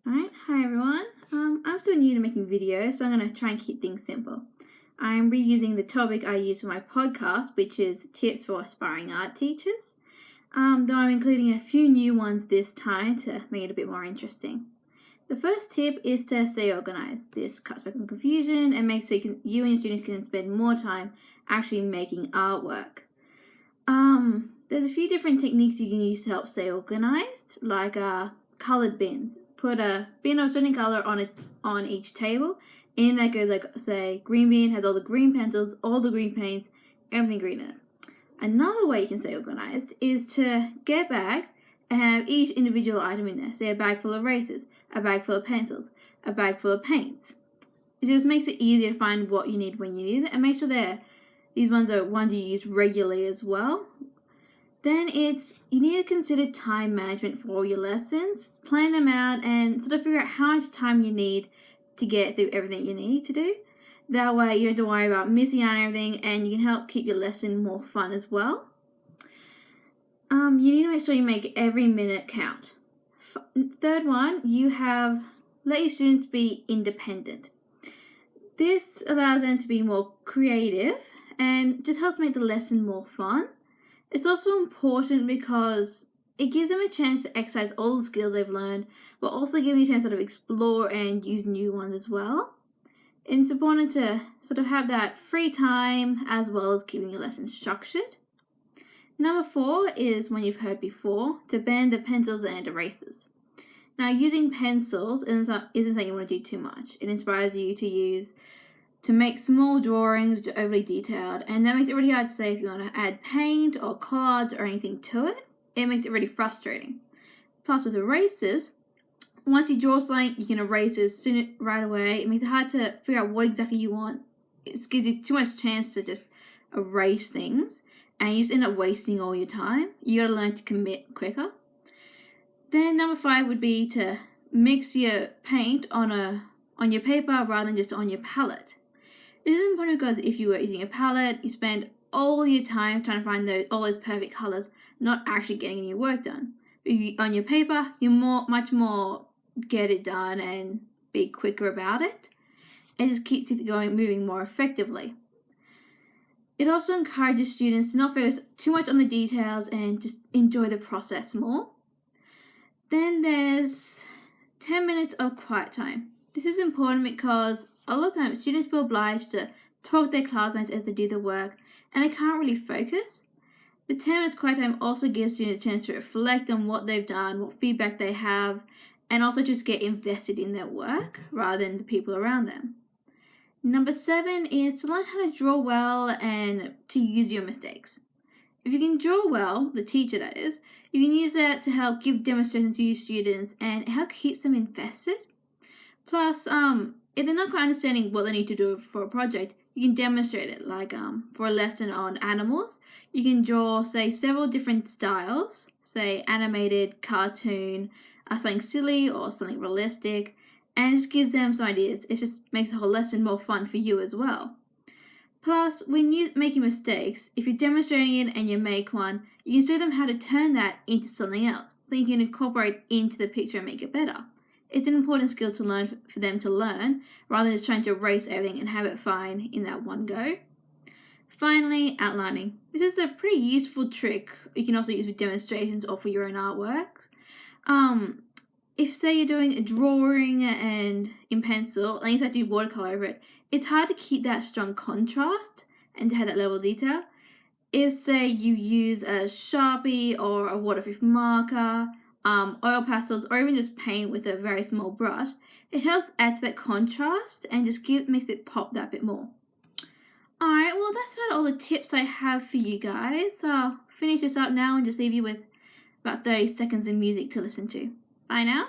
Alright, hi everyone. I'm still new to making videos, so I'm going to try and keep things simple. I'm reusing the topic I use for my podcast, which is tips for aspiring art teachers, though I'm including a few new ones this time to make it a bit more interesting. The first tip is to stay organized. This cuts back on confusion and makes so you and your students can spend more time actually making artwork. There's a few different techniques you can use to help stay organized, like colored bins. Put a bin of a certain color on each table, and in that goes, like, say, green bin has all the green pencils, all the green paints, everything green in it. Another way you can stay organized is to get bags and have each individual item in there. Say a bag full of erasers, a bag full of pencils, a bag full of paints. It just makes it easier to find what you need when you need it, and make sure these ones are ones you use regularly as well. Then you need to consider time management for all your lessons, plan them out, and sort of figure out how much time you need to get through everything you need to do. That way you don't have to worry about missing out on everything, and you can help keep your lesson more fun as well. You need to make sure you make every minute count. Third one, let your students be independent. This allows them to be more creative and just helps make the lesson more fun. It's also important because it gives them a chance to exercise all the skills they've learned, but also give them a chance to sort of explore and use new ones as well. It's important to sort of have that free time as well as keeping your lessons structured. Number 4 is one you've heard before, to ban the pencils and erasers. Now, using pencils isn't something you want to do too much. It inspires you to make small drawings which are overly detailed, and that makes it really hard to say if you want to add paint or cards or anything to it. It makes it really frustrating. Plus, with erasers, once you draw something, you can erase it right away. It makes it hard to figure out what exactly you want. It gives you too much chance to just erase things, and you just end up wasting all your time. You gotta learn to commit quicker. Then number 5 would be to mix your paint on your paper rather than just on your palette. This is important because if you were using a palette, you spend all your time trying to find all those perfect colors, not actually getting any work done. On your paper, you much more get it done and be quicker about it. It just keeps you moving more effectively. It also encourages students to not focus too much on the details and just enjoy the process more. Then there's 10 minutes of quiet time. This is important because a lot of times students feel obliged to talk to their classmates as they do the work, and they can't really focus. The 10 minutes quiet time also gives students a chance to reflect on what they've done, what feedback they have, and also just get invested in their work rather than the people around them. Number 7 is to learn how to draw well and to use your mistakes. If you can draw well, the teacher that is, you can use that to help give demonstrations to your students, and it helps keeps them invested. Plus, if they're not quite understanding what they need to do for a project, you can demonstrate it. Like for a lesson on animals, you can draw, say, several different styles, say animated, cartoon, something silly or something realistic, and it just gives them some ideas. It just makes the whole lesson more fun for you as well. Plus, when you're making mistakes, if you're demonstrating it and you make one, you can show them how to turn that into something else, so you can incorporate into the picture and make it better. It's an important skill to learn for them to learn, rather than just trying to erase everything and have it fine in that one go. Finally, outlining. This is a pretty useful trick you can also use with demonstrations or for your own artworks. If, say, you're doing a drawing and in pencil and you start to do watercolor over it, it's hard to keep that strong contrast and to have that level of detail. If, say, you use a Sharpie or a waterproof marker, oil pastels, or even just paint with a very small brush, it helps add to that contrast and just makes it pop that bit more. Alright, well, that's about all the tips I have for you guys. So I'll finish this up now and just leave you with about 30 seconds of music to listen to. Bye now.